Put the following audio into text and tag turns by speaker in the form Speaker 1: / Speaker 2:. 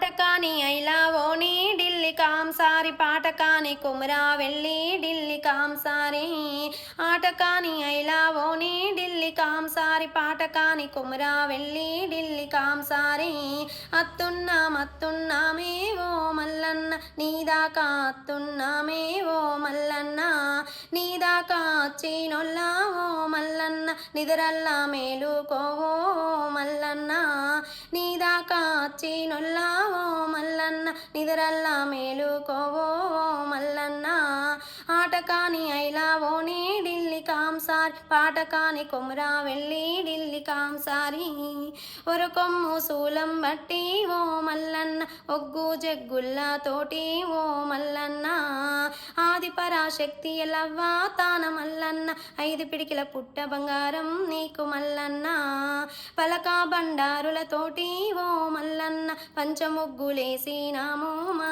Speaker 1: ఆటకాని ఐలావోని ఢిల్లీ కాంసారి పాటకాని కుమరా వెళ్ళి ఢిల్లీ కాంసారి ఆటకాని ఐలావోని ఢిల్లీ కాంసారి పాటకాని కుమరా వెళ్ళి ఢిల్లీ కాంసారి అత్తున్నామే ఓ మల్లన్న నీదాకా అత్తున్నామే ఓ మల్లన్న నీదాకా చీనొల్లా ఓ మల్లన్న నిదరల్లా మేలుకోవో మల్లన్న నీదాకా చీనొల్లా ఓ మల్లన్న నిదరల్లా మేలుకోవో మల్లన్న ఆటకాని ఐలావోని ఢిల్లీ కాంసారి పాటకాని కొమురా వెళ్ళి ఢిల్లీ కాంసారి ఒరకొమ్ము శూలం బట్టి ఓ మల్లన్న ఒగ్గు జగ్గుల్లా తోటి ఓ మల్లన్న ఆది పరాశక్తి ఎలవ్వా తాన మల్లన్న 5 పిడికిల పుట్ట బంగారం నీకు మల్లన్న పలక బండారులతోటి ఓ మల్లన్న పంచముగ్గులేసినాము మా